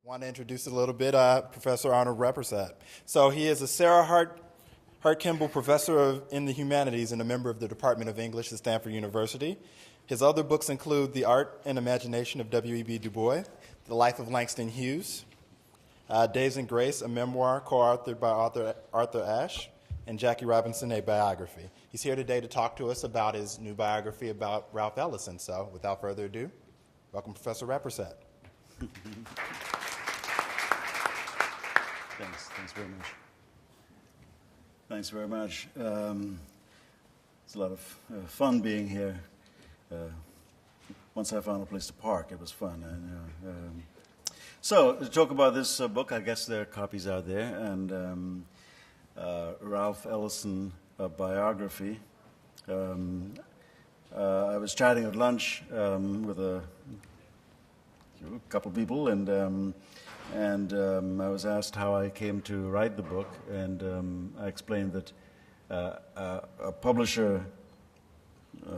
Want to introduce a little bit Professor Arnold Rampersad. So he is a Sarah Hart Kimball Professor in the Humanities and a member of the Department of English at Stanford University. His other books include The Art and Imagination of W.E.B. Du Bois, The Life of Langston Hughes, Days and Grace, a memoir co-authored by Arthur Ashe, and Jackie Robinson, a biography. He's here today to talk to us about his new biography about Ralph Ellison. So without further ado, welcome Professor Rampersad. Thanks very much. Thanks very much. It's a lot of fun being here. Once I found a place to park, it was fun. So, to talk about this book, I guess there are copies out there, and Ralph Ellison Biography. I was chatting at lunch with a couple of people, and I was asked how I came to write the book, and I explained that a publisher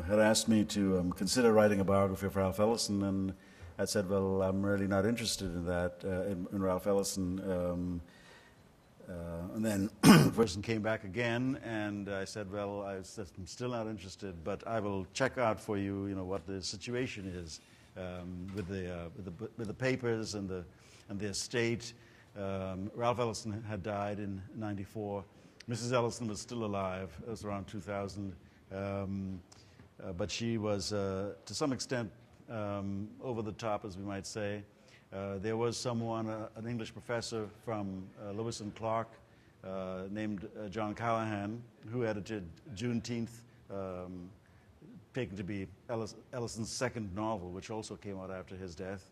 had asked me to consider writing a biography of Ralph Ellison, and I said, well, I'm really not interested in that, in Ralph Ellison. And then the person came back again, and I said, well, I'm still not interested, but I will check out for you, what the situation is with the papers and the estate. Ralph Ellison had died in '94. Mrs. Ellison was still alive. It was around 2000. But she was, to some extent, over the top, as we might say. There was someone, an English professor from Lewis and Clark, named John Callahan, who edited Juneteenth, taken to be Ellison's second novel, which also came out after his death.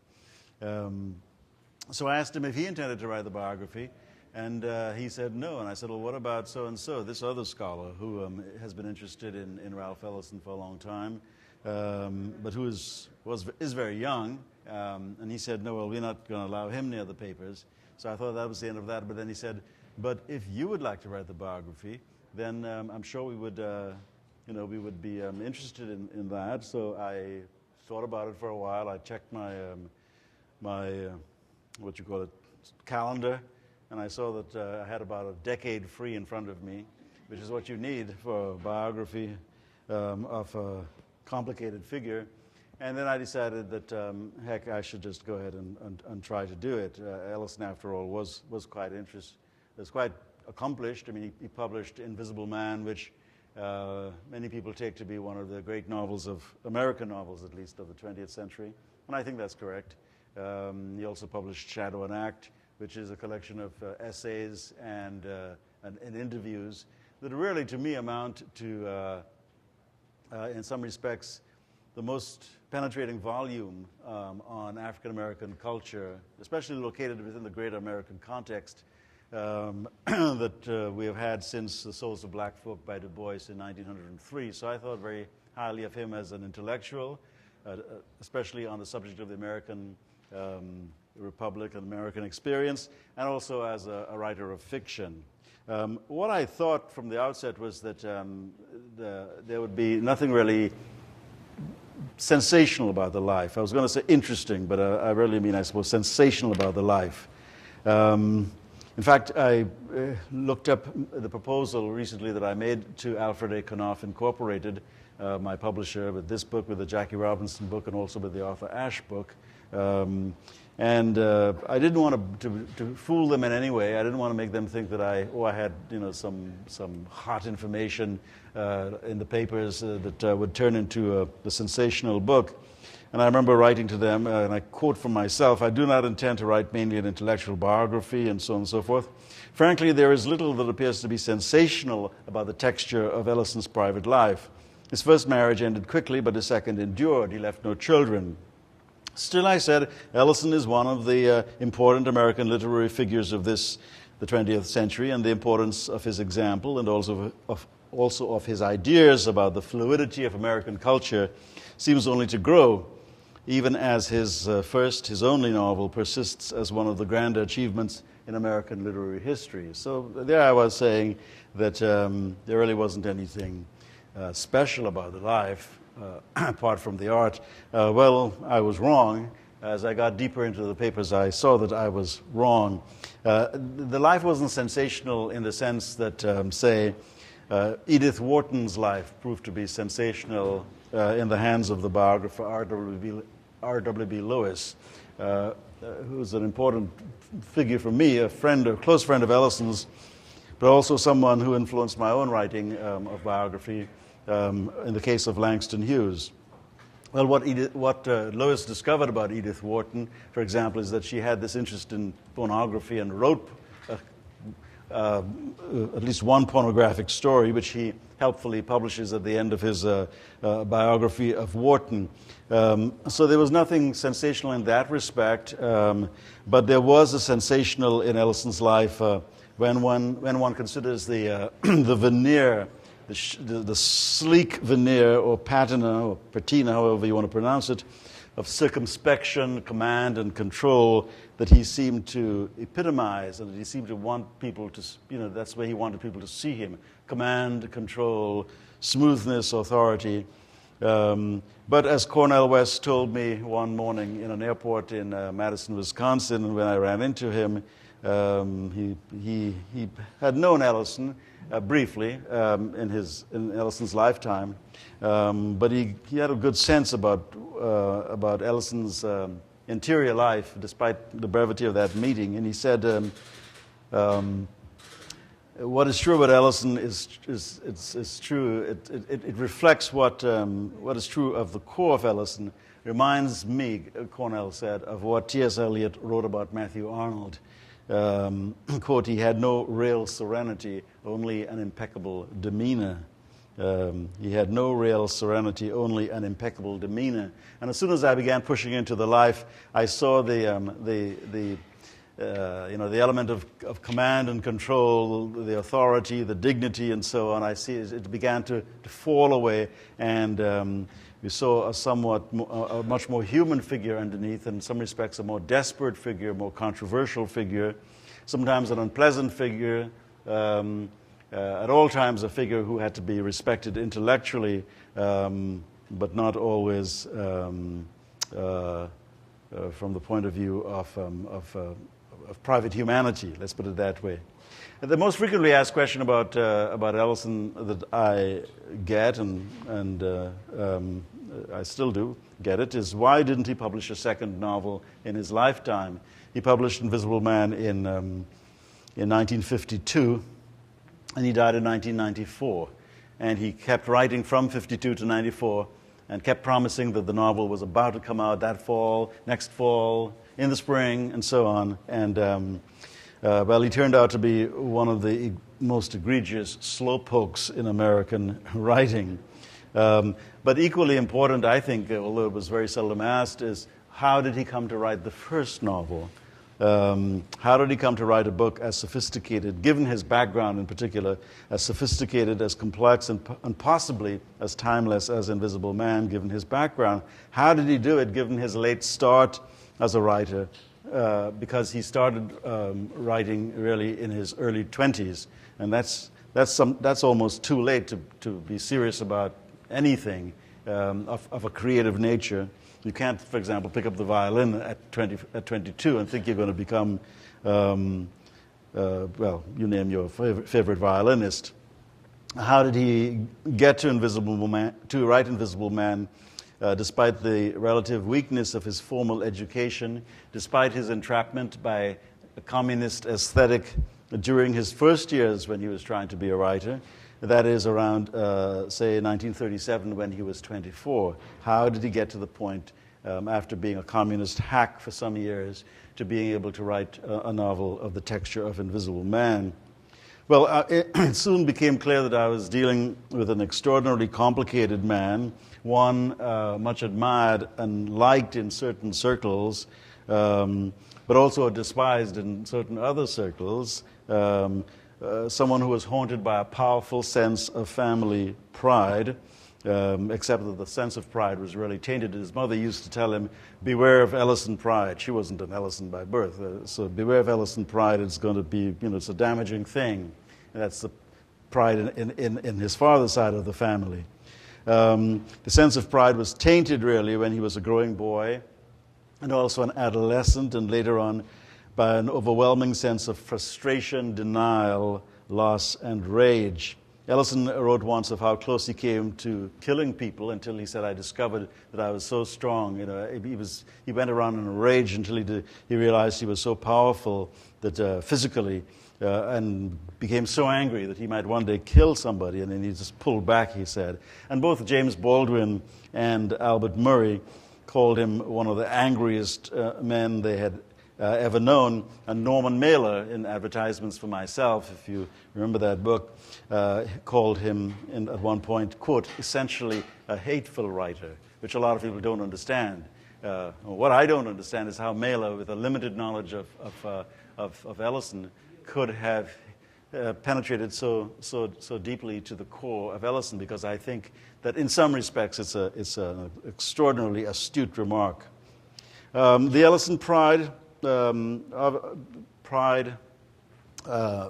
So I asked him if he intended to write the biography, and he said no. And I said, well, what about so-and-so, this other scholar who has been interested in Ralph Ellison for a long time, but who is very young? And he said, no, well, we're not going to allow him near the papers. So I thought that was the end of that. But then he said, but if you would like to write the biography, then I'm sure we would, we would be interested in that. So I thought about it for a while. I checked my calendar, and I saw that I had about a decade free in front of me, which is what you need for a biography of a complicated figure. And then I decided that, heck, I should just go ahead and try to do it. Ellison, after all, was quite accomplished. I mean, he published Invisible Man, which many people take to be one of the great novels American novels, at least, of the 20th century. And I think that's correct. He also published Shadow and Act, which is a collection of essays and interviews that really, to me, amount to, in some respects, the most penetrating volume on African-American culture, especially located within the greater American context, that we have had since The Souls of Black Folk by Du Bois in 1903. So I thought very highly of him as an intellectual, especially on the subject of the American Republic and American experience, and also as a writer of fiction. What I thought from the outset was that there would be nothing really sensational about the life. I was going to say interesting, but I really mean, I suppose, sensational about the life. In fact, I looked up the proposal recently that I made to Alfred A. Knopf Incorporated, my publisher, with this book, with the Jackie Robinson book, and also with the Arthur Ashe book. And I didn't want to fool them in any way. I didn't want to make them think that I had some hot information in the papers that would turn into a sensational book. And I remember writing to them, and I quote from myself, I do not intend to write mainly an intellectual biography, and so on and so forth. Frankly, there is little that appears to be sensational about the texture of Ellison's private life. His first marriage ended quickly, but his second endured. He left no children. Still, I said, Ellison is one of the important American literary figures of the 20th century, and the importance of his example and also of his ideas about the fluidity of American culture seems only to grow, even as his only novel persists as one of the grander achievements in American literary history. So there I was saying that there really wasn't anything special about the life, apart from the art. Well, I was wrong. as I got deeper into the papers, I saw that I was wrong. The life wasn't sensational in the sense that, say, Edith Wharton's life proved to be sensational in the hands of the biographer R.W.B. Lewis, who's an important figure for me, a close friend of Ellison's, but also someone who influenced my own writing of biography in the case of Langston Hughes. Well, what Lewis discovered about Edith Wharton, for example, is that she had this interest in pornography and wrote at least one pornographic story, which he helpfully publishes at the end of his biography of Wharton. So there was nothing sensational in that respect, but there was a sensational in Ellison's life when one considers the the veneer, the sleek veneer or patina or patina, however you want to pronounce it, of circumspection, command, and control that he seemed to epitomize, and that he seemed to want people to, that's where he wanted people to see him. Command, control, smoothness, authority. But as Cornel West told me one morning in an airport in Madison, Wisconsin, when I ran into him, he had known Ellison briefly in Ellison's lifetime, but he had a good sense about Ellison's interior life, despite the brevity of that meeting. And he said, "What is true about Ellison is true. It reflects what is true of the core of Ellison. Reminds me," Cornell said, "of what T.S. Eliot wrote about Matthew Arnold." Quote, "He had no real serenity, only an impeccable demeanor." He had no real serenity, only an impeccable demeanor. And as soon as I began pushing into the life, I saw the element of command and control, the authority, the dignity, and so on. I see it began to fall away, and we saw a much more human figure underneath, and in some respects a more desperate figure, a more controversial figure, sometimes an unpleasant figure, at all times a figure who had to be respected intellectually, but not always from the point of view of private humanity, let's put it that way. The most frequently asked question about Ellison that I get, and I still do get it, is why didn't he publish a second novel in his lifetime? He published Invisible Man in 1952, and he died in 1994. And he kept writing from 52 to 94, and kept promising that the novel was about to come out that fall, next fall, in the spring, and so on. And well, he turned out to be one of the most egregious slowpokes in American writing. But equally important, I think, although it was very seldom asked, is how did he come to write the first novel? How did he come to write a book as sophisticated, given his background in particular, as sophisticated, as complex, and possibly as timeless as Invisible Man, given his background? How did he do it, given his late start as a writer? Because he started writing really in his early 20s, and that's almost too late to be serious about anything of a creative nature. You can't, for example, pick up the violin at 22 and think you're going to become, well, you name your favorite violinist. How did he get to write Invisible Man, despite the relative weakness of his formal education, despite his entrapment by a communist aesthetic during his first years when he was trying to be a writer? That is around, say, 1937 when he was 24. How did he get to the point, after being a communist hack for some years, to being able to write a novel of the texture of Invisible Man? Well, it soon became clear that I was dealing with an extraordinarily complicated man, one much admired and liked in certain circles, but also despised in certain other circles. Someone who was haunted by a powerful sense of family pride, except that the sense of pride was really tainted. His mother used to tell him, beware of Ellison pride. She wasn't an Ellison by birth, so beware of Ellison pride. It's going to be, it's a damaging thing. And that's the pride in his father's side of the family. The sense of pride was tainted, really, when he was a growing boy. and also an adolescent, and later on by an overwhelming sense of frustration, denial, loss, and rage. Ellison wrote once of how close he came to killing people until he said, "I discovered that I was so strong." You know, he went around in a rage until he realized he was so powerful that physically, and became so angry that he might one day kill somebody, and then he just pulled back, he said. And both James Baldwin and Albert Murray called him one of the angriest men they had ever known. And Norman Mailer, in Advertisements for Myself, if you remember that book, called him at one point, quote, essentially a hateful writer, which a lot of people don't understand. What I don't understand is how Mailer, with a limited knowledge of Ellison, could have penetrated so deeply to the core of Ellison, because I think that in some respects it's an extraordinarily astute remark. The Ellison pride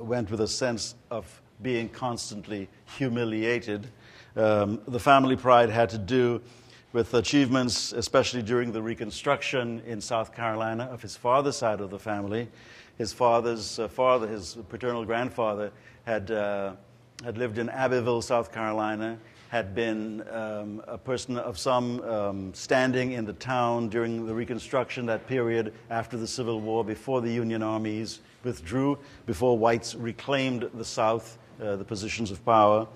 went with a sense of being constantly humiliated. The family pride had to do with achievements, especially during the Reconstruction in South Carolina, of his father's side of the family. His father's father, his paternal grandfather, had lived in Abbeville, South Carolina, had been a person of some standing in the town during the Reconstruction, that period after the Civil War, before the Union armies withdrew, before whites reclaimed the South, the positions of power.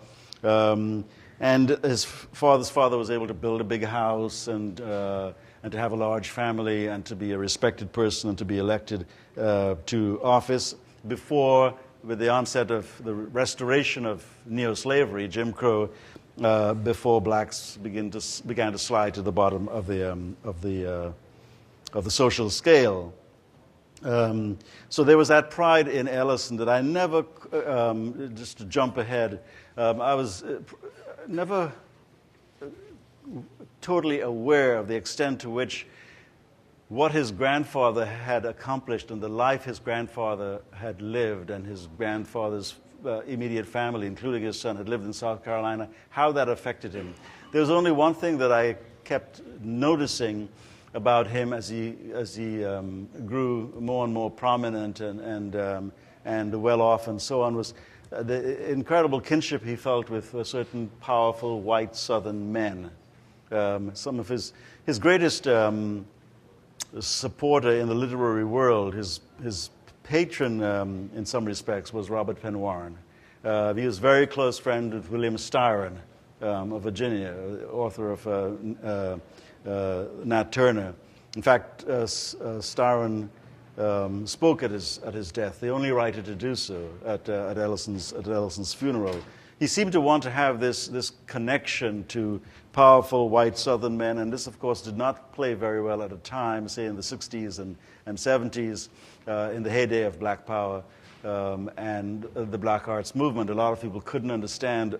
And his father's father was able to build a big house and to have a large family and to be a respected person and to be elected to office before, with the onset of the restoration of neo-slavery, Jim Crow, before blacks began to slide to the bottom of the social scale. So there was that pride in Ellison that I never, just to jump ahead, I was never totally aware of the extent to which what his grandfather had accomplished and the life his grandfather had lived, and his grandfather's immediate family, including his son, had lived in South Carolina, how that affected him. There was only one thing that I kept noticing about him as he grew more and more prominent and well off and so on, was the incredible kinship he felt with certain powerful white Southern men. Some of his greatest supporter in the literary world, his patron in some respects, was Robert Penn Warren. He was a very close friend with William Styron of Virginia, author of Nat Turner. In fact, Styron spoke at his death, the only writer to do so at Ellison's funeral. He seemed to want to have this connection to powerful white Southern men, and this, of course, did not play very well at a time, say in the 60s and 70s, in the heyday of Black Power and the Black Arts movement. A lot of people couldn't understand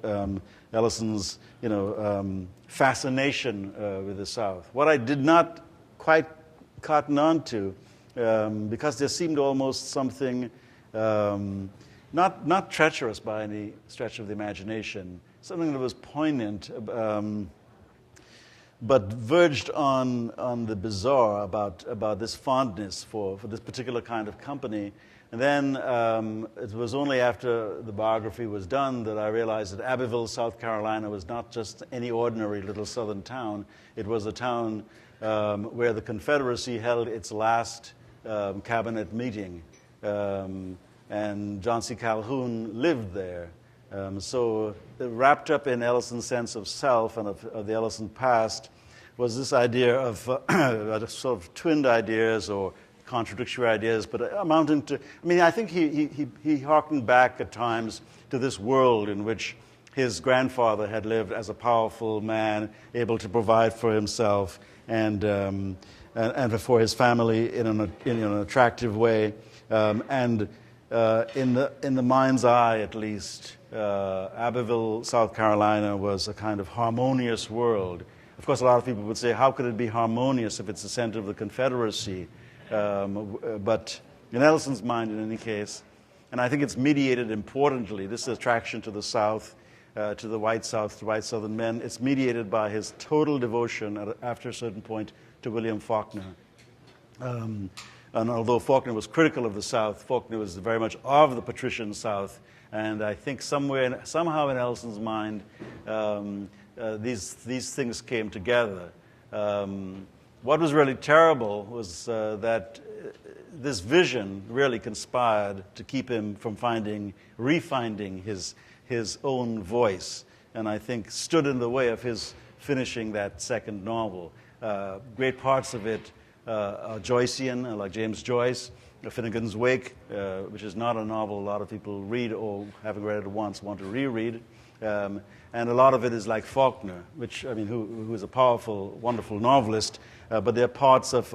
Ellison's, fascination with the South. What I did not quite cotton on to, because there seemed almost something not treacherous by any stretch of the imagination, something that was poignant, but verged on the bizarre about this fondness for this particular kind of company. And then it was only after the biography was done that I realized that Abbeville, South Carolina, was not just any ordinary little southern town. It was a town where the Confederacy held its last cabinet meeting. And John C. Calhoun lived there. So wrapped up in Ellison's sense of self and of the Ellison past was this idea of sort of twinned ideas or contradictory ideas, but amounting to, I think he harkened back at times to this world in which his grandfather had lived as a powerful man, able to provide for himself and for his family in an attractive way, and in the mind's eye, at least, Abbeville, South Carolina, was a kind of harmonious world. Of course, a lot of people would say, how could it be harmonious if it's the center of the Confederacy? But in Ellison's mind, in any case, and I think it's mediated importantly, this attraction to the South, to the white South, to white Southern men, it's mediated by his total devotion, after a certain point, to William Faulkner. And although Faulkner was critical of the South, Faulkner was very much of the patrician South. And I think somehow in Ellison's mind, these things came together. What was really terrible was that this vision really conspired to keep him from refinding his own voice, and I think stood in the way of his finishing that second novel. Great parts of it are Joycean, like James Joyce. Finnegan's Wake, which is not a novel a lot of people read or, having read it once, want to reread. And a lot of it is like Faulkner, which, I mean, who is a powerful, wonderful novelist, but there are parts of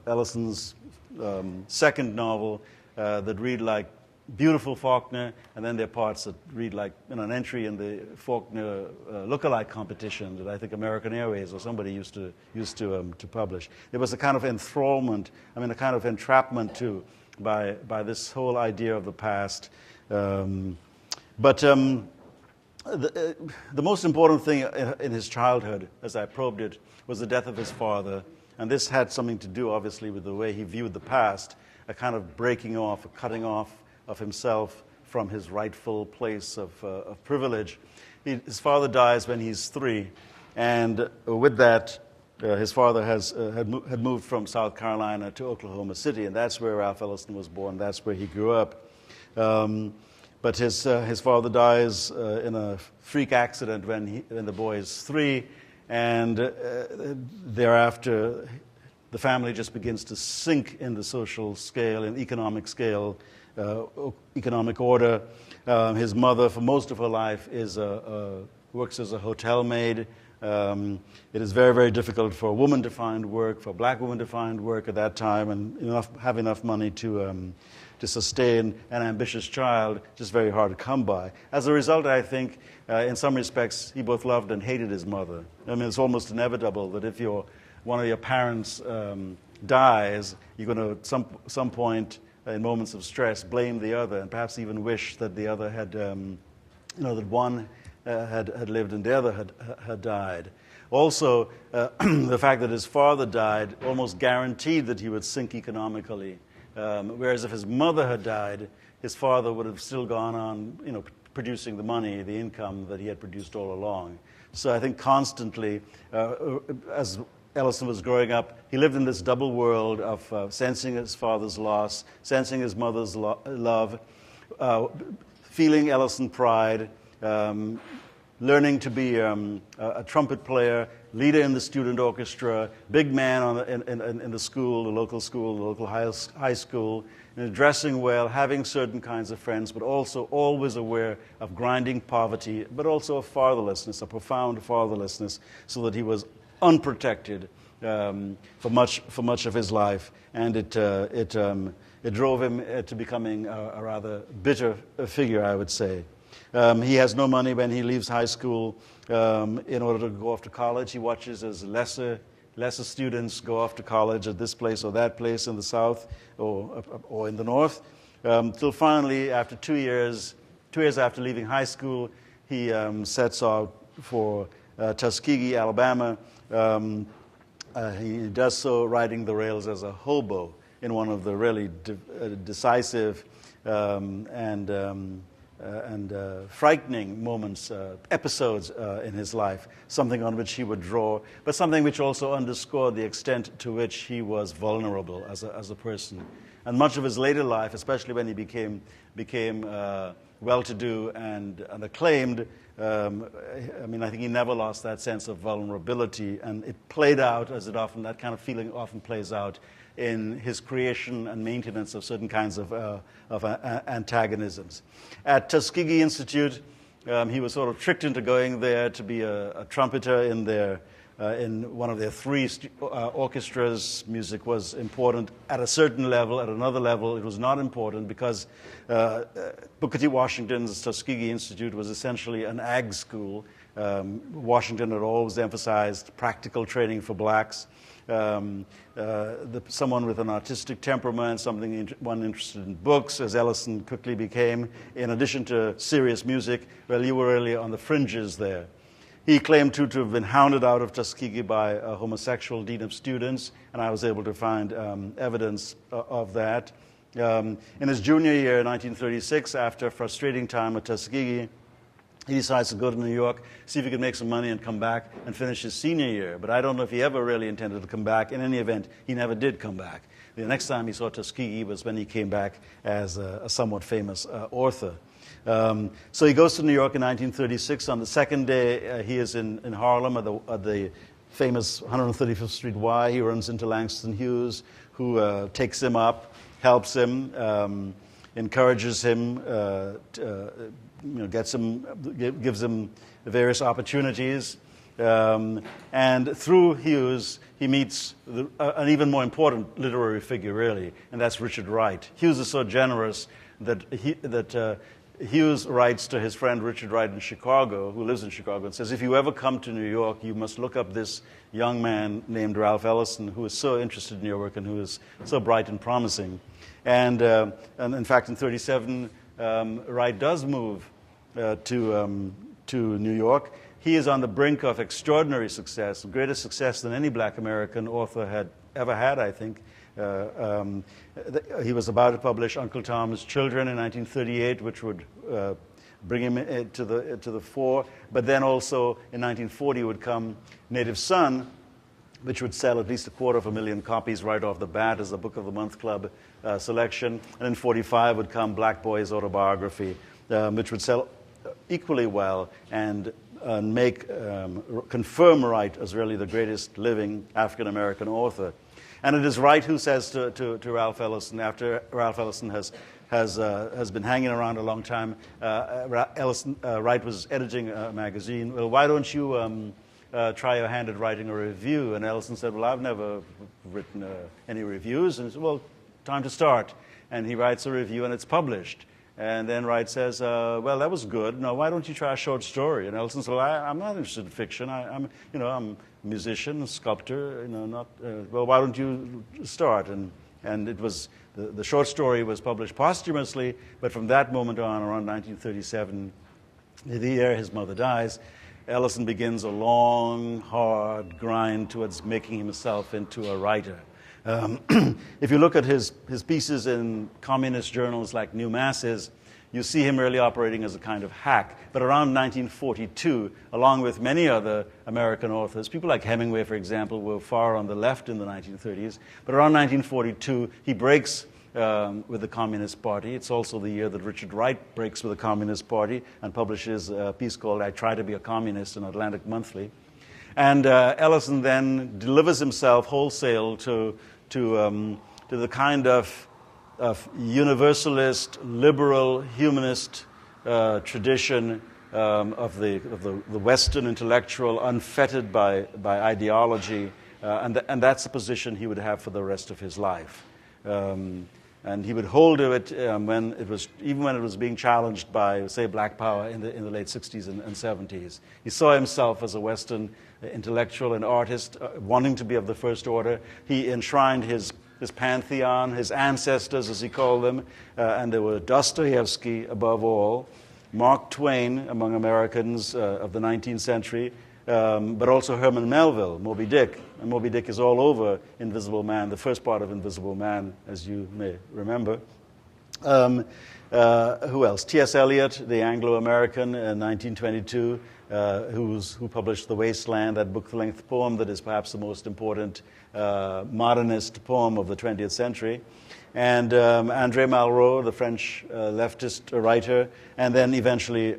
Ellison's second novel that read like beautiful Faulkner, and then there are parts that read like an entry in the Faulkner lookalike competition that I think American Airways or somebody used to publish. There was a kind of enthrallment, a kind of entrapment too, by this whole idea of the past. But the most important thing in his childhood, as I probed it, was the death of his father, and this had something to do, obviously, with the way he viewed the past, a kind of breaking off, a cutting off of himself from his rightful place of privilege. His father dies when he's 3, and with that, his father had moved from South Carolina to Oklahoma City, and that's where Ralph Ellison was born. That's where he grew up. But his father dies in a freak accident when the boy is 3, and thereafter, the family just begins to sink in the social scale, in economic scale, economic order. His mother, for most of her life, works as a hotel maid. It is very, very difficult for a woman to find work, for a black woman to find work at that time, and have enough money to sustain an ambitious child, just very hard to come by. As a result, I think, in some respects, he both loved and hated his mother. It's almost inevitable that if one of your parents dies, you're going to, at some point, in moments of stress, blame the other, and perhaps even wish that the other had, that one had lived and the other had died. Also, the fact that his father died almost guaranteed that he would sink economically, whereas if his mother had died, his father would have still gone on, producing the money, the income that he had produced all along. So I think constantly, as Ellison was growing up, he lived in this double world of sensing his father's loss, sensing his mother's love, feeling Ellison pride, learning to be a trumpet player, leader in the student orchestra, big man in the school, the local high school, dressing well, having certain kinds of friends, but also always aware of grinding poverty, but also of fatherlessness, a profound fatherlessness, so that he was unprotected for much of his life, and it drove him to becoming a rather bitter figure, I would say. He has no money when he leaves high school in order to go off to college. He watches as lesser students go off to college at this place or that place in the South or in the North, till finally, after 2 years after leaving high school, he sets out for Tuskegee, Alabama. He does so riding the rails as a hobo in one of the really decisive and frightening moments, episodes in his life, something on which he would draw, but something which also underscored the extent to which he was vulnerable as a person. And much of his later life, especially when he became well-to-do and acclaimed, I think he never lost that sense of vulnerability, and it played out that kind of feeling often plays out in his creation and maintenance of certain kinds of antagonisms. At Tuskegee Institute, he was sort of tricked into going there to be a trumpeter in one of their 3 orchestras. Music was important at a certain level. At another level, it was not important because Booker T. Washington's Tuskegee Institute was essentially an ag school. Washington had always emphasized practical training for blacks. Someone with an artistic temperament, one interested in books, as Ellison quickly became, in addition to serious music, well, you were really on the fringes there. He claimed to have been hounded out of Tuskegee by a homosexual dean of students, and I was able to find evidence of that. In his junior year, 1936, after a frustrating time at Tuskegee, he decides to go to New York, see if he could make some money and come back and finish his senior year. But I don't know if he ever really intended to come back. In any event, he never did come back. The next time he saw Tuskegee was when he came back as a somewhat famous author. So he goes to New York in 1936. On the second day, he is in Harlem at the famous 135th Street Y. He runs into Langston Hughes, who takes him up, helps him, encourages him, gives him various opportunities. And through Hughes, he meets an even more important literary figure, really, and that's Richard Wright. Hughes is so generous that Hughes writes to his friend Richard Wright in Chicago, who lives in Chicago, and says, if you ever come to New York, you must look up this young man named Ralph Ellison, who is so interested in your work and who is so bright and promising. And in fact, in 1937, Wright does move to New York. He is on the brink of extraordinary success, greater success than any black American author had ever had, I think. He was about to publish Uncle Tom's Children in 1938, which would bring him to the fore. But then also in 1940 would come Native Son, which would sell at least 250,000 copies right off the bat as a Book of the Month Club selection. And in 1945 would come Black Boy's Autobiography, which would sell equally well and confirm Wright as really the greatest living African-American author. And it is Wright who says to Ralph Ellison, after Ralph Ellison has been hanging around a long time, Wright was editing a magazine. Well, why don't you try your hand at writing a review? And Ellison said, well, I've never written any reviews. And he said, well, time to start. And he writes a review, and it's published. And then Wright says, well, that was good. No, why don't you try a short story? And Ellison said, well, I'm not interested in fiction. I'm a musician, a sculptor, well, why don't you start? And it was, the short story was published posthumously, but from that moment on, around 1937, the year his mother dies, Ellison begins a long, hard grind towards making himself into a writer. If you look at his pieces in communist journals like New Masses, you see him really operating as a kind of hack. But around 1942, along with many other American authors, people like Hemingway, for example, were far on the left in the 1930s. But around 1942, he breaks with the Communist Party. It's also the year that Richard Wright breaks with the Communist Party and publishes a piece called I Try to Be a Communist in Atlantic Monthly. And Ellison then delivers himself wholesale to the kind of universalist, liberal, humanist tradition of the Western intellectual, unfettered by ideology, and that's the position he would have for the rest of his life. And he would hold to it even when it was being challenged by, say, Black Power in the late 60s and 70s. He saw himself as a Western intellectual and artist, wanting to be of the first order. He enshrined his pantheon, his ancestors, as he called them, and there were Dostoevsky above all, Mark Twain among Americans of the 19th century, but also Herman Melville, Moby Dick. And Moby Dick is all over Invisible Man, the first part of Invisible Man, as you may remember. Who else? T.S. Eliot, the Anglo-American, in 1922, who published The Wasteland, that book-length poem that is perhaps the most important modernist poem of the 20th century. And André Malraux, the French leftist writer, and then eventually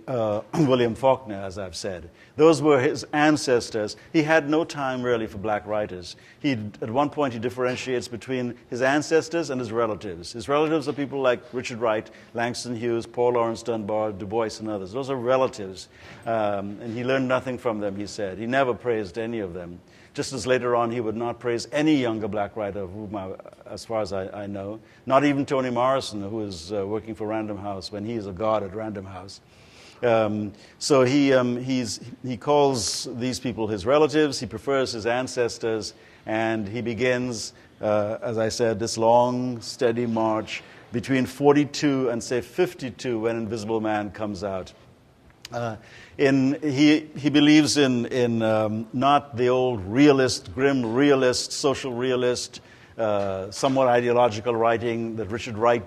William Faulkner, as I've said. Those were his ancestors. He had no time really for black writers. At one point he differentiates between his ancestors and his relatives. His relatives are people like Richard Wright, Langston Hughes, Paul Laurence Dunbar, Du Bois, and others. Those are relatives. And he learned nothing from them, he said. He never praised any of them. Just as later on he would not praise any younger black writer, as far as I know, not even Toni Morrison, who is working for Random House when he is a god at Random House. So he calls these people his relatives, he prefers his ancestors, and he begins, as I said, this long, steady march between 42 and, say, 52 when Invisible Man comes out. He believes in not the old realist, grim realist, social realist, somewhat ideological writing that Richard Wright,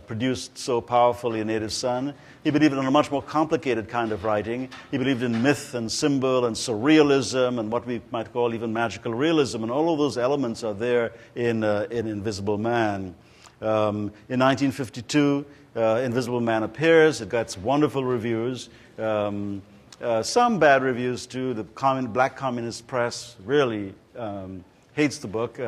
produced so powerfully in Native Son. He believed in a much more complicated kind of writing. He believed in myth and symbol and surrealism and what we might call even magical realism, and all of those elements are there in Invisible Man. In 1952, Invisible Man appears. It gets wonderful reviews. Some bad reviews too. The black communist press really hates the book.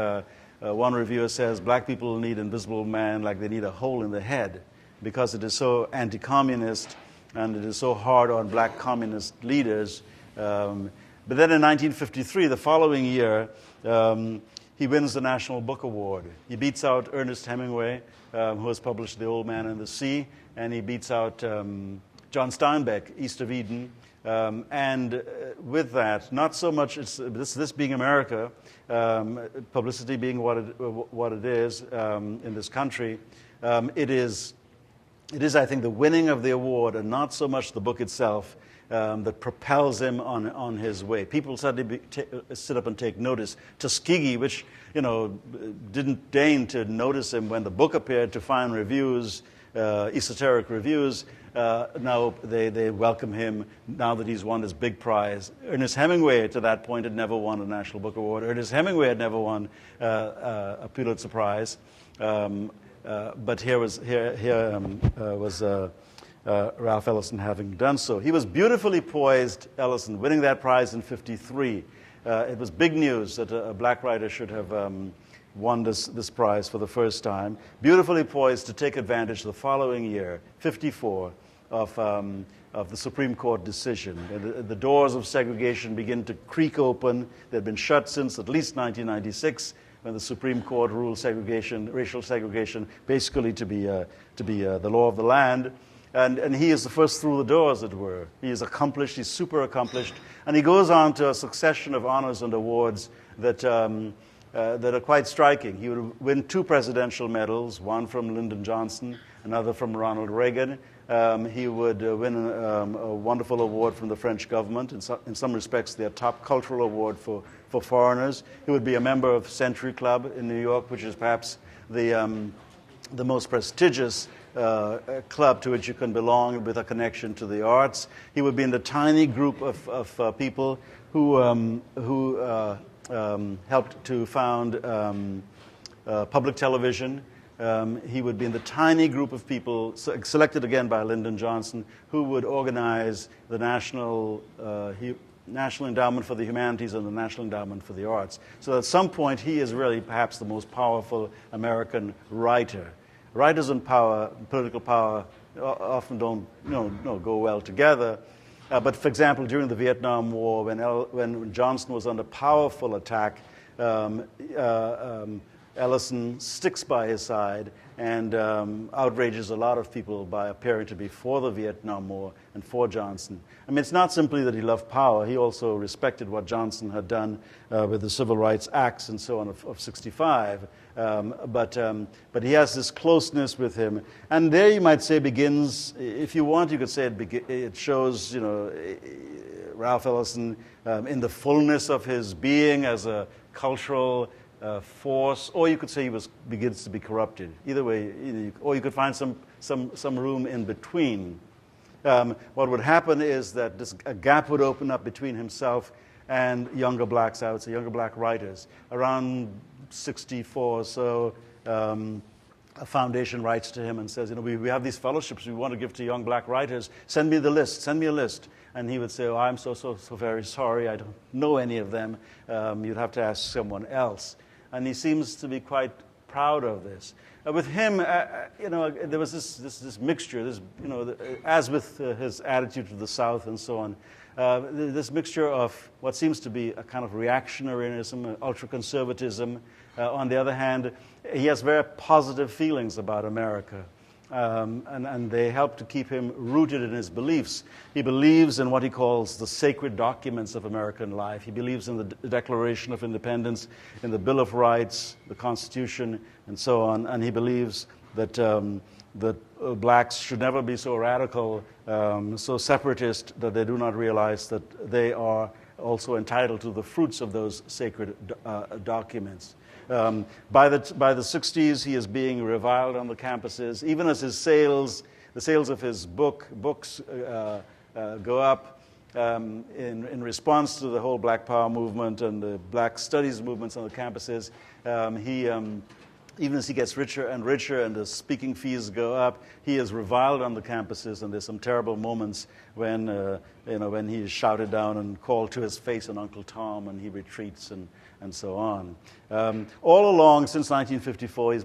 One reviewer says black people need Invisible Man like they need a hole in the head, because it is so anti-communist and it is so hard on black communist leaders. But then in 1953, the following year, he wins the National Book Award. He beats out Ernest Hemingway, who has published The Old Man and the Sea, and he beats out John Steinbeck, East of Eden. And with that, not so much this being America, publicity being what it is in this country, it is, I think, the winning of the award and not so much the book itself that propels him on his way. People suddenly sit up and take notice. Tuskegee, which didn't deign to notice him when the book appeared, to find reviews, esoteric reviews. Now they welcome him now that he's won this big prize. Ernest Hemingway, to that point, had never won a National Book Award. Ernest Hemingway had never won a Pulitzer Prize. But here was Ralph Ellison having done so. He was beautifully poised, Ellison, winning that prize in '53. It was big news that a black writer should have won this prize for the first time. Beautifully poised to take advantage the following year, '54, of the Supreme Court decision. The doors of segregation begin to creak open. They'd been shut since at least 1996, when the Supreme Court ruled segregation, racial segregation, basically to be the law of the land. And he is the first through the door, as it were. He is accomplished, he's super accomplished, and he goes on to a succession of honors and awards that are quite striking. He would win 2 presidential medals, one from Lyndon Johnson, another from Ronald Reagan. He would win a wonderful award from the French government, in some respects their top cultural award for foreigners. He would be a member of Century Club in New York, which is perhaps the most prestigious club to which you can belong with a connection to the arts. He would be in the tiny group of people who helped to found public television. He would be in the tiny group of people selected again by Lyndon Johnson, who would organize the National Endowment for the Humanities and the National Endowment for the Arts. So at some point, he is really perhaps the most powerful American writer. Writers and power, political power, often don't go well together. But for example, during the Vietnam War, when Johnson was under powerful attack, Ellison sticks by his side and outrages a lot of people by appearing to be for the Vietnam War and for Johnson. I mean, it's not simply that he loved power. He also respected what Johnson had done with the Civil Rights Acts and so on of '65. But he has this closeness with him. And there you might say begins, if you want, you could say it shows, Ralph Ellison in the fullness of his being as a cultural force, or you could say he begins to be corrupted. Either way, or you could find some room in between. What would happen is that a gap would open up between himself and younger blacks, I would say, younger black writers. Around '64 or so, a foundation writes to him and says, we have these fellowships we want to give to young black writers. Send me the list. Send me a list. And he would say, oh, I'm so very sorry. I don't know any of them. You'd have to ask someone else. And he seems to be quite proud of this. With him, there was this mixture, as with his attitude to the South and so on, this mixture of what seems to be a kind of reactionaryism, ultra-conservatism. On the other hand, he has very positive feelings about America. And they help to keep him rooted in his beliefs. He believes in what he calls the sacred documents of American life. He believes in the Declaration of Independence, in the Bill of Rights, the Constitution, and so on. And he believes that that blacks should never be so radical, so separatist, that they do not realize that they are also entitled to the fruits of those sacred documents. By the 60s, he is being reviled on the campuses, even as the sales of his books go up in response to the whole Black Power movement and the Black Studies movements on the campuses. Even as he gets richer and richer and the speaking fees go up, he is reviled on the campuses, and there's some terrible moments when when he is shouted down and called to his face an Uncle Tom, and he retreats and so on. All along since 1954,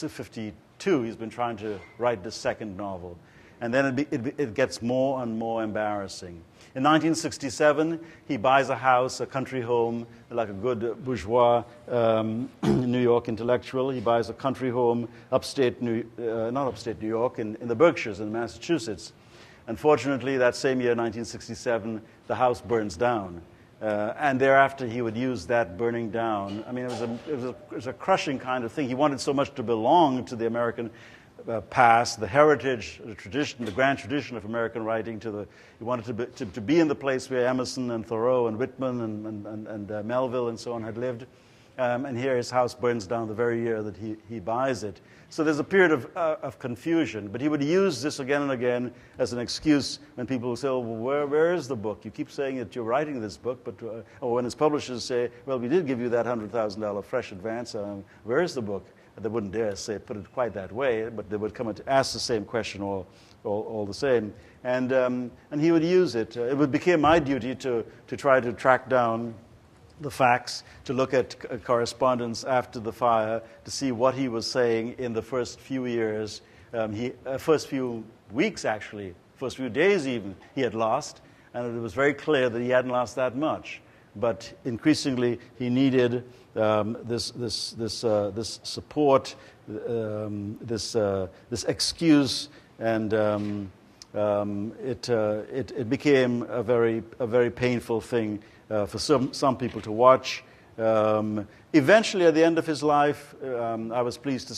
52, he's been trying to write the second novel, and then it gets more and more embarrassing. In 1967, he buys a house, a country home, like a good bourgeois New York intellectual. He buys a country home not upstate New York, in the Berkshires in Massachusetts. Unfortunately, that same year, 1967, the house burns down. And thereafter, he would use that burning down. I mean, it was a crushing kind of thing. He wanted so much to belong to the American past, the heritage, the tradition, the grand tradition of American writing. He wanted to be in the place where Emerson and Thoreau and Whitman and Melville and so on had lived. And here his house burns down the very year that he buys it. So there's a period of confusion. But he would use this again and again as an excuse when people would say, oh, well, where is the book? You keep saying that you're writing this book, but or when his publishers say, well, we did give you that $100,000 fresh advance. Where is the book? They wouldn't dare put it quite that way, but they would come and ask the same question all the same. And he would use it. It became my duty to try to track down the facts, to look at correspondence after the fire, to see what he was saying in the first few years, first few weeks actually, first few days even, he had lost. And it was very clear that he hadn't lost that much. But increasingly, he needed this support, this excuse, and it became a very painful thing for some people to watch. Eventually, at the end of his life, I am pleased to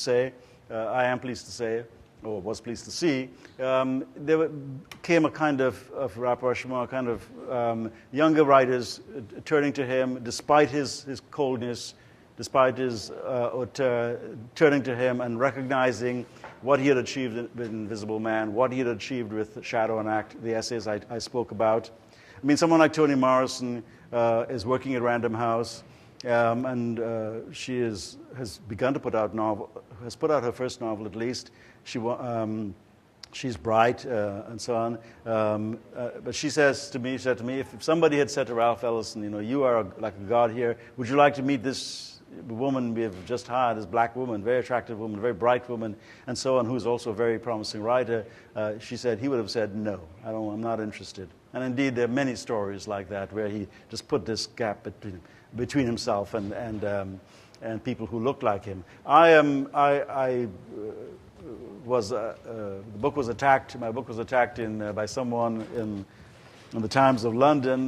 say, or was pleased to see, there came a kind of rapprochement, a kind of younger writers turning to him, despite his coldness, despite his turning to him and recognizing what he had achieved with Invisible Man, what he had achieved with Shadow and Act, the essays I spoke about. I mean, someone like Toni Morrison is working at Random House, and she has begun to put out her first novel at least. She's bright and so on. But she said to me, if somebody had said to Ralph Ellison, you are like a god here, would you like to meet this woman we have just hired, this black woman, very attractive woman, very bright woman, and so on, who's also a very promising writer? She said he would have said, no, I'm not interested. And indeed, there are many stories like that where he just put this gap between himself and people who looked like him. The book was attacked. My book was attacked by someone in the Times of London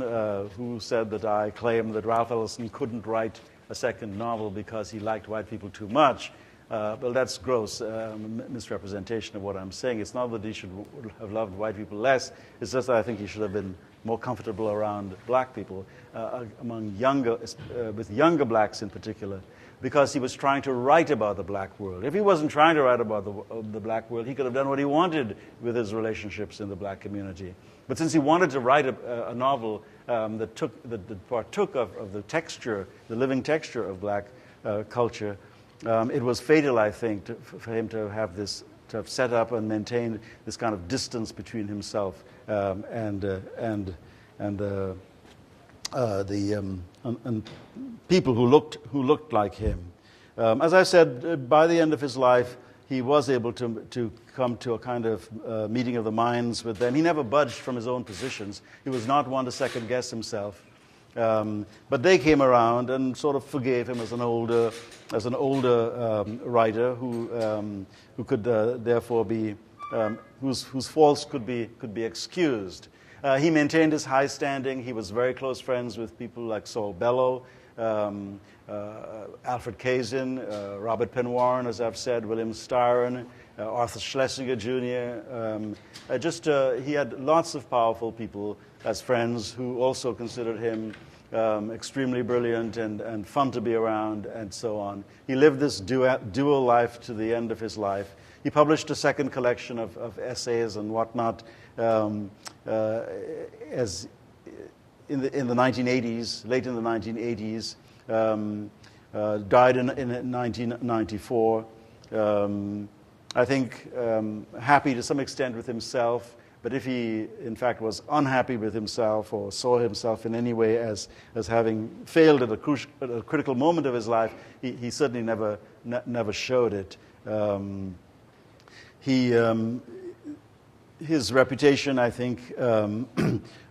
who said that I claimed that Ralph Ellison couldn't write a second novel because he liked white people too much. Well, that's gross misrepresentation of what I'm saying. It's not that he should have loved white people less. It's just that I think he should have been more comfortable around black people, with younger blacks in particular, because he was trying to write about the black world. If he wasn't trying to write about the black world, he could have done what he wanted with his relationships in the black community. But since he wanted to write a novel that partook of the texture, the living texture of black culture, it was fatal, I think, for him to have set up and maintained this kind of distance between himself and people who looked like him. As I said, by the end of his life, he was able to come to a kind of meeting of the minds with them. He never budged from his own positions. He was not one to second guess himself. But they came around and sort of forgave him as an older writer who could therefore be whose faults could be excused. He maintained his high standing. He was very close friends with people like Saul Bellow, Alfred Kazin, Robert Penn Warren, as I've said, William Styron, Arthur Schlesinger Jr. He had lots of powerful people as friends who also considered him extremely brilliant and fun to be around and so on. He lived this dual life to the end of his life. He published a second collection of essays and whatnot as in the 1980s, late in the 1980s. Died in 1994. I think happy to some extent with himself, but if he, in fact, was unhappy with himself or saw himself in any way as having failed at a critical moment of his life, he certainly never showed it. His reputation, I think,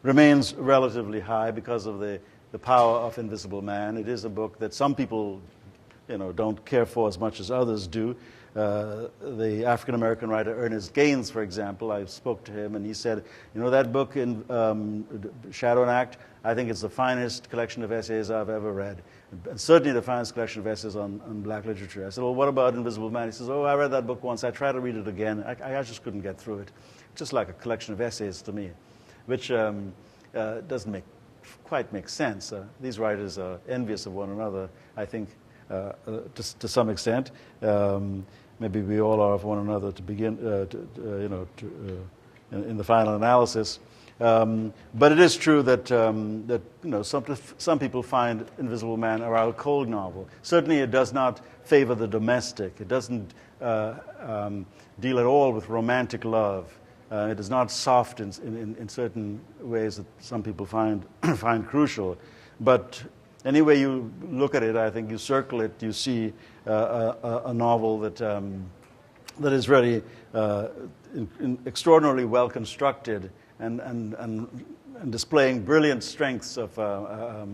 remains relatively high because of the power of Invisible Man. It is a book that some people, don't care for as much as others do. The African-American writer Ernest Gaines, for example, I spoke to him and he said, that book in Shadow and Act, I think it's the finest collection of essays I've ever read. And certainly the finest collection of essays on black literature. I said, well, what about Invisible Man? He says, I read that book once. I tried to read it again. I just couldn't get through it. Just like a collection of essays to me, which doesn't quite make sense. These writers are envious of one another, I think, to some extent. Maybe we all are of one another to begin, in the final analysis. But it is true that some people find Invisible Man a rather cold novel. Certainly, it does not favor the domestic. It doesn't deal at all with romantic love. It is not soft in certain ways that some people find crucial. But any way you look at it, I think you circle it, you see a novel that is really extraordinarily well constructed and displaying brilliant strengths of a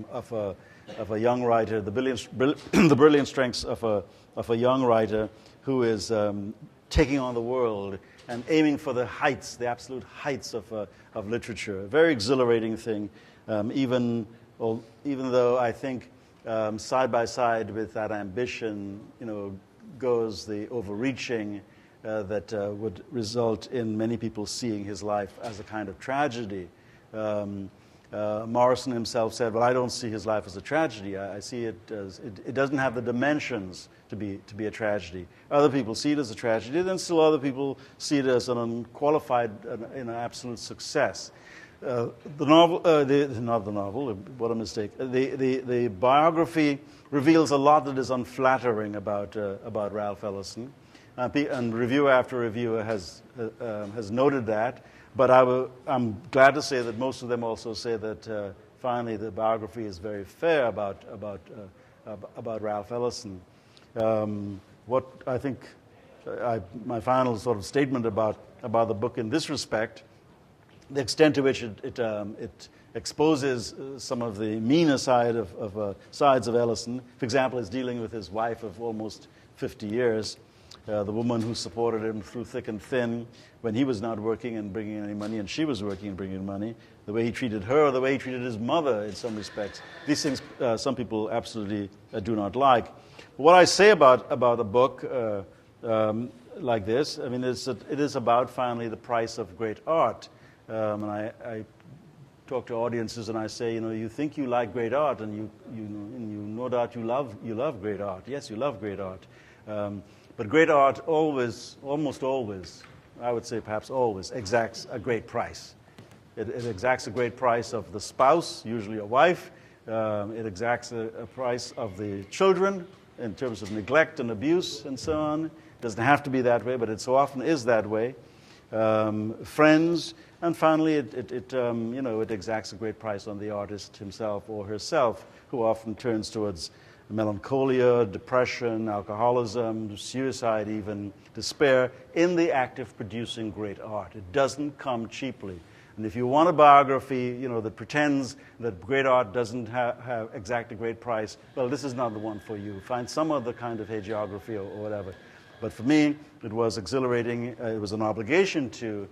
young writer, the brilliant strengths of a young writer who is taking on the world and aiming for the heights, the absolute heights of literature. A very exhilarating thing, even though I think side by side with that ambition, goes the overreaching that would result in many people seeing his life as a kind of tragedy. Morrison himself said, well, I don't see his life as a tragedy. I see it as, it doesn't have the dimensions to be a tragedy. Other people see it as a tragedy, then still other people see it as an unqualified, an absolute success. The novel, not the novel, what a mistake. The biography reveals a lot that is unflattering about Ralph Ellison. And reviewer after reviewer has noted that. But I'm glad to say that most of them also say that finally the biography is very fair about Ralph Ellison. What I think my final sort of statement about the book in this respect, the extent to which it exposes some of the meaner sides of Ellison. For example, is dealing with his wife of almost 50 years. The woman who supported him through thick and thin when he was not working and bringing any money, and she was working and bringing money. The way he treated her, or the way he treated his mother in some respects. These things some people absolutely do not like. What I say about a book like this, I mean, it is about finally the price of great art. And I talk to audiences and I say, you think you like great art, and you no doubt you love great art. Yes, you love great art. But great art always, almost always, I would say perhaps always, exacts a great price. It exacts a great price of the spouse, usually a wife. It exacts a price of the children in terms of neglect and abuse and so on. It doesn't have to be that way, but it so often is that way. Friends, and finally it exacts a great price on the artist himself or herself, who often turns towards melancholia, depression, alcoholism, suicide even, despair, in the act of producing great art. It doesn't come cheaply. And if you want a biography, that pretends that great art doesn't have exact a great price, well, this is not the one for you. Find some other kind of hagiography or whatever. But for me, it was exhilarating. It was an obligation to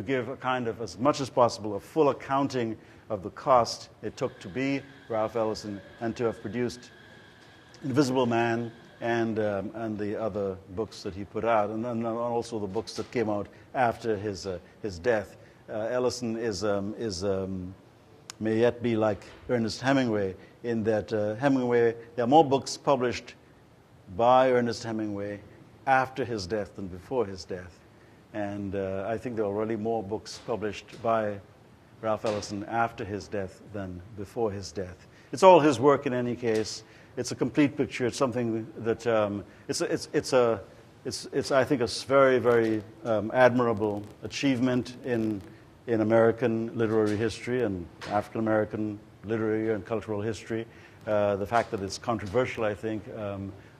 give a kind of, as much as possible, a full accounting of the cost it took to be Ralph Ellison and to have produced Invisible Man and the other books that he put out, and also the books that came out after his death. Ellison may yet be like Ernest Hemingway in that Hemingway, there are more books published by Ernest Hemingway after his death than before his death. And I think there are already more books published by Ralph Ellison after his death than before his death. It's all his work in any case. It's a complete picture. It's something that it's I think a very, very admirable achievement in American literary history and African American literary and cultural history. The fact that it's controversial, I think,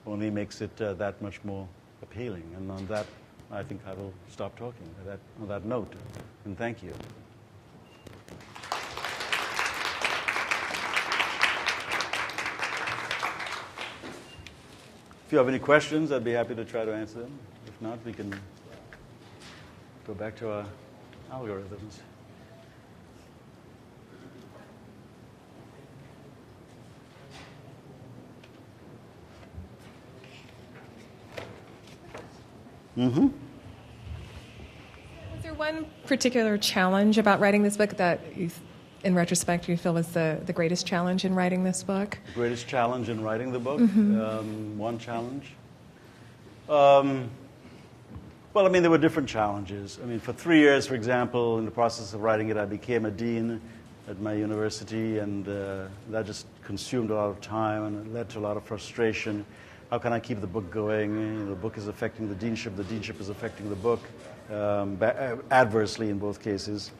only makes it that much more appealing. And on that, I think I will stop talking on that note. And thank you. If you have any questions, I'd be happy to try to answer them. If not, we can go back to our algorithms. Mm-hmm. Was there one particular challenge about writing this book that, in retrospect, you feel was the greatest challenge in writing this book? The greatest challenge in writing the book? Mm-hmm. One challenge? Well, I mean, there were different challenges. I mean, for 3 years, for example, in the process of writing it, I became a dean at my university, and that just consumed a lot of time, and it led to a lot of frustration. How can I keep the book going? You know, the book is affecting the deanship is affecting the book, adversely in both cases.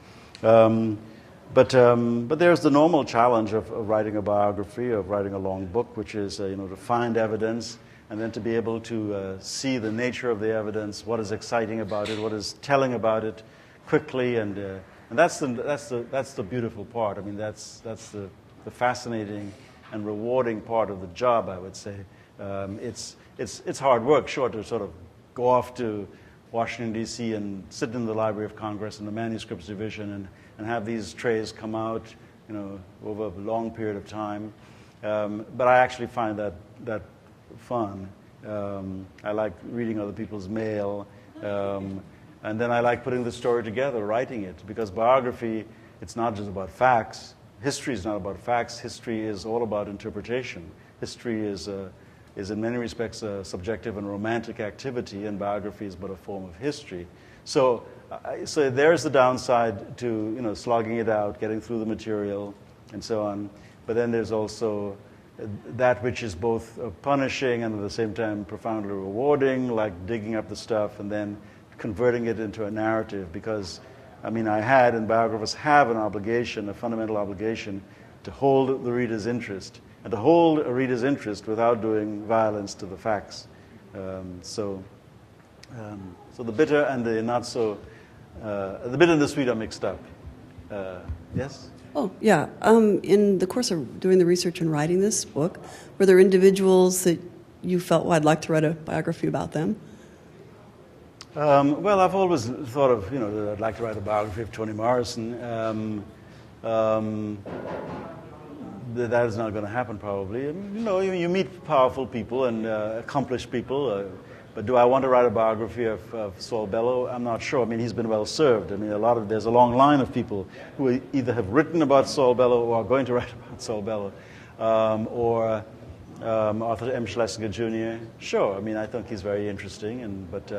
But there's the normal challenge of writing a biography, of writing a long book, which is to find evidence and then to be able to see the nature of the evidence, what is exciting about it, what is telling about it quickly, and that's the beautiful part. I mean, that's the fascinating and rewarding part of the job, I would say. It's hard work, sure, to sort of go off to Washington, D.C. and sit in the Library of Congress in the manuscripts division and have these trays come out, over a long period of time. But I actually find that fun. I like reading other people's mail, and then I like putting the story together, writing it, because biography, it's not just about facts. History is not about facts. History is all about interpretation. History is in many respects a subjective and romantic activity, and biography is but a form of history. So there's the downside to slogging it out, getting through the material, and so on. But then there's also that which is both punishing and at the same time profoundly rewarding, like digging up the stuff and then converting it into a narrative. Because I had, and biographers have, an obligation, a fundamental obligation, to hold the reader's interest. And to hold a reader's interest without doing violence to the facts. So the bitter and the not so, the bitter and the sweet are mixed up. Yes? Oh, yeah. In the course of doing the research and writing this book, were there individuals that you felt, well, I'd like to write a biography about them? Well, I've always thought of, that I'd like to write a biography of Toni Morrison. That is not going to happen, probably. You meet powerful people and accomplished people, but do I want to write a biography of Saul Bellow? I'm not sure. He's been well served. There's a long line of people who either have written about Saul Bellow or are going to write about Saul Bellow, or Arthur M. Schlesinger Jr. Sure, I think he's very interesting, but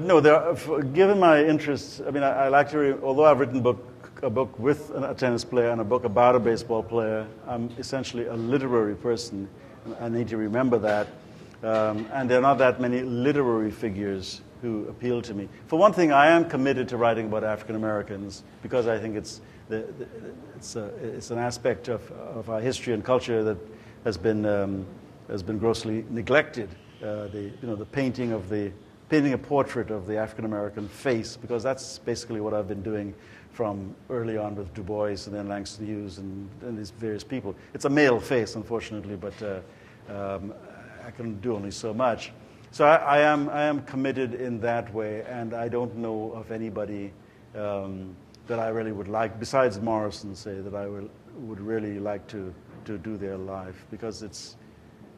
no. Given my interests, I like to. Although I've written a book with a tennis player and a book about a baseball player, I'm essentially a literary person. I need to remember that. And there are not that many literary figures who appeal to me. For one thing, I am committed to writing about African Americans because I think it's an aspect of our history and culture that has been grossly neglected. The painting a portrait of the African American face, because that's basically what I've been doing from early on with Du Bois and then Langston Hughes and these various people. It's a male face, unfortunately, but I can do only so much. So I am committed in that way, and I don't know of anybody that I really would like, besides Morrison, say, that I would really like to do their life, because it's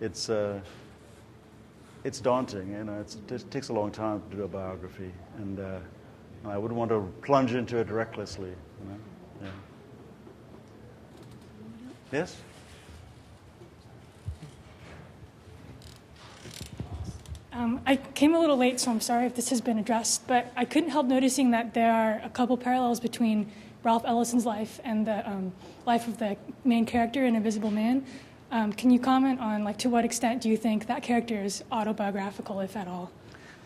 it's daunting. You know, it takes a long time to do a biography, and I wouldn't want to plunge into it recklessly. You know? Yeah. Yes. I came a little late, so I'm sorry if this has been addressed, but I couldn't help noticing that there are a couple parallels between Ralph Ellison's life and the life of the main character in Invisible Man. Can you comment on, like, to what extent do you think that character is autobiographical, if at all?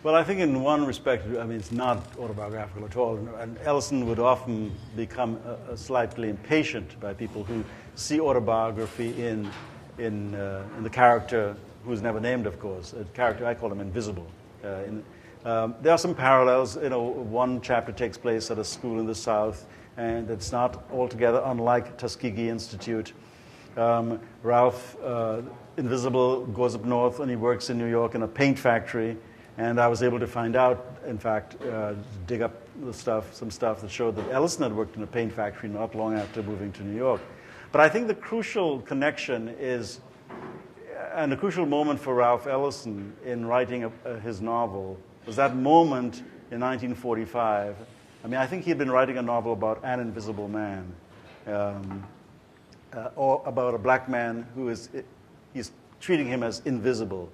Well, I think in one respect, I mean, it's not autobiographical at all. And Ellison would often become slightly impatient by people who see autobiography in the character who's never named, of course. A character, I call him Invisible. There are some parallels. You know, one chapter takes place at a school in the South, and it's not altogether unlike Tuskegee Institute. Ralph, Invisible, goes up north and he works in New York in a paint factory. And I was able to find out, in fact, dig up some stuff that showed that Ellison had worked in a paint factory not long after moving to New York. But I think the crucial connection is, and the crucial moment for Ralph Ellison in writing his novel was that moment in 1945. I mean, I think he had been writing a novel about an invisible man, or about a black man he's treating him as invisible,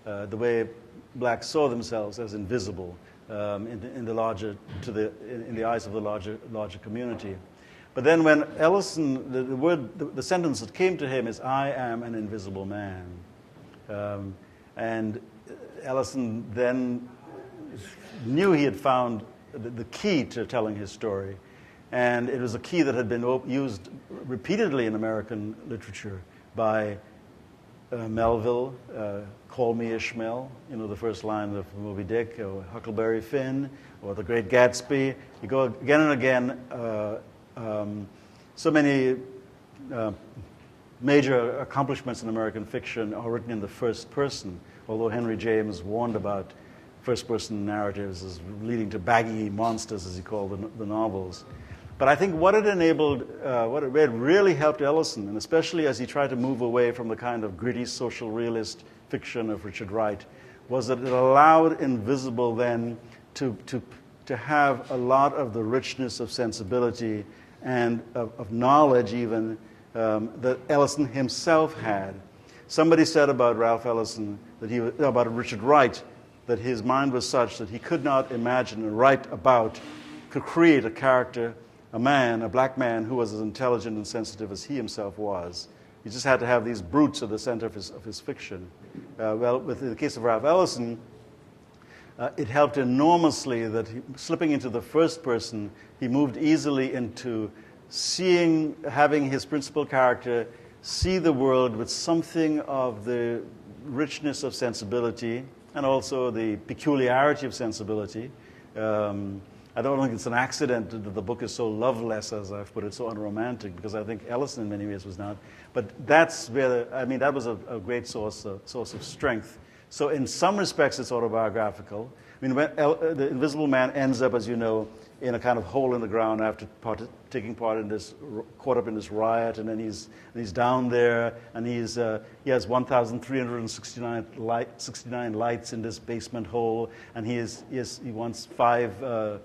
the way blacks saw themselves as invisible in the eyes of the larger community. But then when Ellison, the sentence that came to him is, "I am an invisible man," and Ellison then knew he had found the key to telling his story, and it was a key that had been used repeatedly in American literature by Melville, "Call Me Ishmael," you know, the first line of Moby Dick, or Huckleberry Finn, or The Great Gatsby. You go again and again. So many major accomplishments in American fiction are written in the first person, although Henry James warned about first-person narratives as leading to baggy monsters, as he called the novels. But I think what it enabled, what it really helped Ellison, and especially as he tried to move away from the kind of gritty social realist fiction of Richard Wright, was that it allowed Invisible then to have a lot of the richness of sensibility and of knowledge even that Ellison himself had. Somebody said about Ralph Ellison, about Richard Wright, that his mind was such that he could not imagine and write about, could create a character, a man, a black man, who was as intelligent and sensitive as he himself was. He just had to have these brutes at the center of his fiction. Well, in the case of Ralph Ellison, it helped enormously that slipping into the first person, he moved easily into having his principal character see the world with something of the richness of sensibility and also the peculiarity of sensibility. I don't think it's an accident that the book is so loveless, as I've put it, so unromantic, because I think Ellison in many ways was not. But that's where, that was a great source of strength. So in some respects, it's autobiographical. I mean, when the Invisible Man ends up, as you know, in a kind of hole in the ground after taking part in this, caught up in this riot, and then he's down there, and he has 1,369 lights in this basement hole, and he wants 5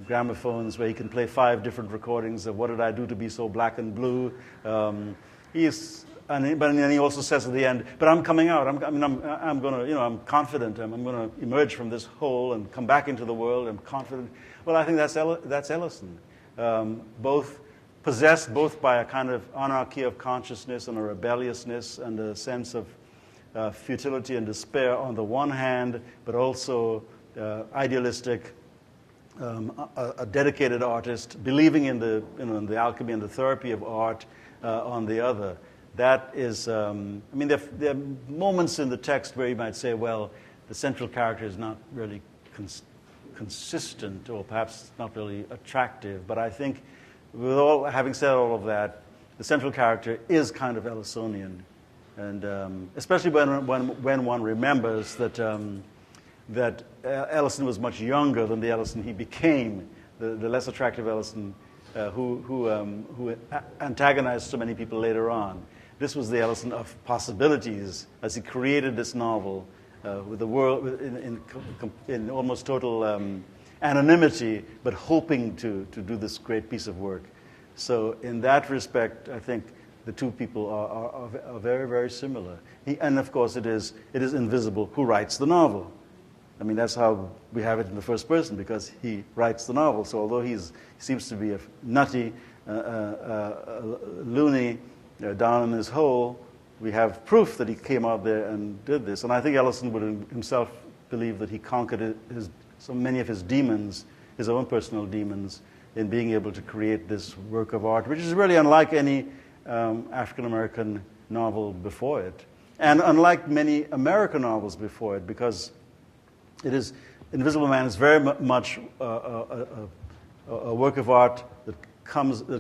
gramophones where he can play 5 different recordings of "What Did I Do to Be So Black and Blue." But then he also says at the end, "But I'm coming out. I'm going to, I'm confident. I'm going to emerge from this hole and come back into the world. I'm confident." Well, I think that's Ellison, possessed both by a kind of anarchy of consciousness and a rebelliousness and a sense of futility and despair on the one hand, but also idealistic, a dedicated artist, believing in the alchemy and the therapy of art on the other. That is, there are moments in the text where you might say, well, the central character is not really consistent, or perhaps not really attractive. But I think, having said all of that, the central character is kind of Ellisonian, and especially when one remembers that Ellison was much younger than the Ellison he became, the less attractive Ellison who antagonized so many people later on. This was the Ellison of possibilities as he created this novel with the world in almost total anonymity, but hoping to do this great piece of work. So in that respect, I think the two people are very, very similar. And of course, it is invisible who writes the novel. I mean, that's how we have it in the first person, because he writes the novel. So although he seems to be a nutty, loony, down in his hole, we have proof that he came out there and did this. And I think Ellison would himself believe that he conquered so many of his demons, his own personal demons, in being able to create this work of art, which is really unlike any African-American novel before it. And unlike many American novels before it, because Invisible Man is very much a work of art that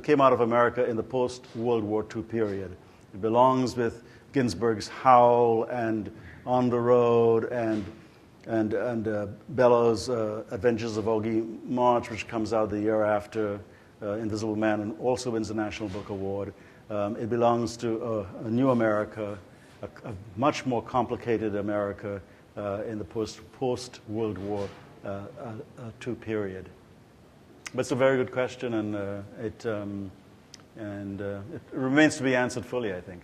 came out of America in the post-World War II period. It belongs with Ginsberg's Howl and On the Road and Bellows' Adventures of Augie March, which comes out the year after Invisible Man and also wins the National Book Award. It belongs to a new America, a much more complicated America in the post-World War II period. But it's a very good question, and it remains to be answered fully, I think.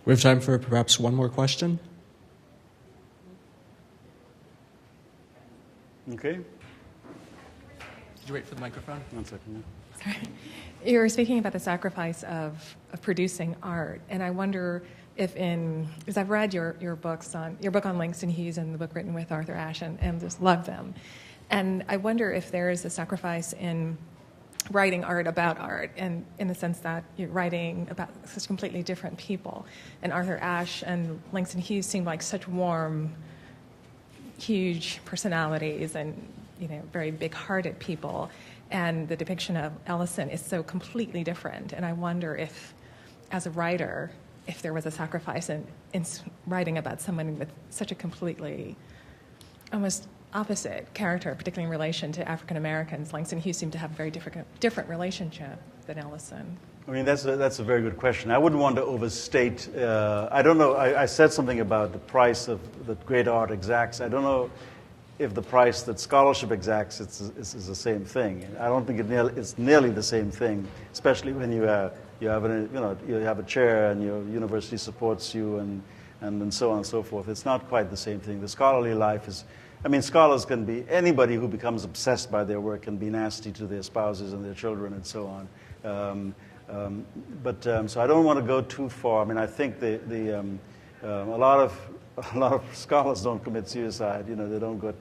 We have time for perhaps one more question. Okay. Did you wait for the microphone? 1 second. Sorry. You were speaking about the sacrifice of producing art, and I wonder if because I've read your book on Langston Hughes and the book written with Arthur Ashe, and just love them. And I wonder if there is a sacrifice in writing art about art, and in the sense that you're writing about such completely different people. And Arthur Ashe and Langston Hughes seemed like such warm, huge personalities and very big-hearted people. And the depiction of Ellison is so completely different. And I wonder if, as a writer, if there was a sacrifice in writing about someone with such a completely, almost opposite character, particularly in relation to African Americans. Langston Hughes seemed to have a very different relationship than Ellison. I mean, that's a very good question. I wouldn't want to overstate. I don't know. I said something about the price that great art exacts. I don't know if the price that scholarship exacts is the same thing. I don't think it's nearly the same thing, especially when you have a chair and your university supports you and so on and so forth. It's not quite the same thing. The scholarly life is. I mean, scholars can be anybody who becomes obsessed by their work can be nasty to their spouses and their children and so on. So I don't want to go too far. I mean, I think a lot of scholars don't commit suicide. They don't go.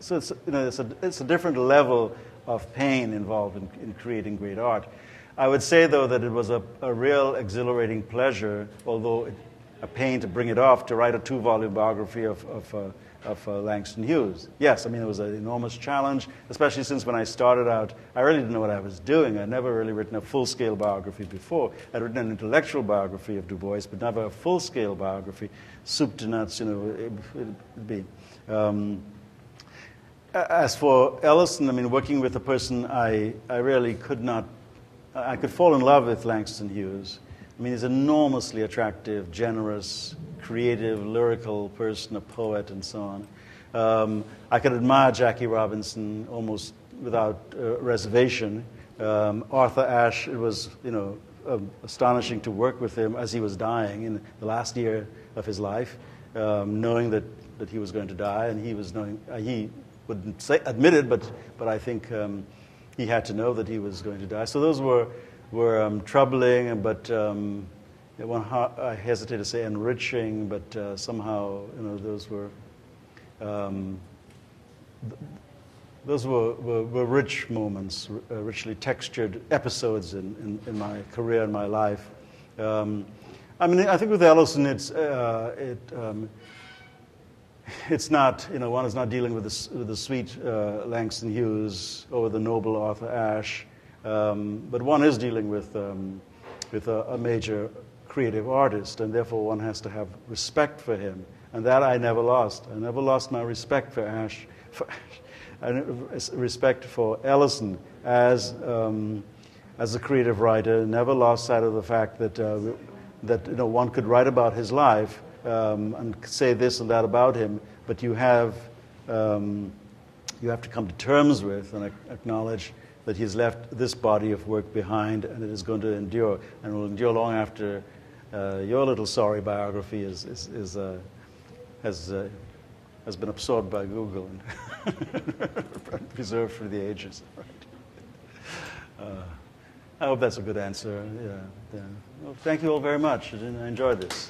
So it's a different level of pain involved in creating great art. I would say though that it was a real exhilarating pleasure, although a pain to bring it off, to write a 2-volume biography of Langston Hughes. Yes, I mean, it was an enormous challenge, especially since when I started out, I really didn't know what I was doing. I'd never really written a full-scale biography before. I'd written an intellectual biography of Du Bois, but never a full-scale biography, soup to nuts, it'd be. As for Ellison, I mean, working with a person I really could not, I could fall in love with Langston Hughes. I mean, he's an enormously attractive, generous, creative, lyrical person, a poet, and so on. I could admire Jackie Robinson almost without reservation. Arthur Ashe, it was astonishing to work with him as he was dying in the last year of his life, knowing that he was going to die, and he wouldn't admit it, but I think he had to know that he was going to die. So those were troubling, but I hesitate to say enriching, but somehow those were rich moments, richly textured episodes in my career and my life. I mean, I think with Ellison, it's not, one is not dealing with the sweet Langston Hughes or the noble Arthur Ashe, but one is dealing with a major creative artist, and therefore one has to have respect for him, and that I never lost. I never lost my respect for Ashe, respect for Ellison as as a creative writer, never lost sight of the fact that one could write about his life and say this and that about him, but you have to come to terms with and acknowledge that he's left this body of work behind, and it is going to endure, and will endure long after your little sorry biography has been absorbed by Google and preserved for the ages. Right. I hope that's a good answer. Yeah. Well, thank you all very much. I enjoyed this.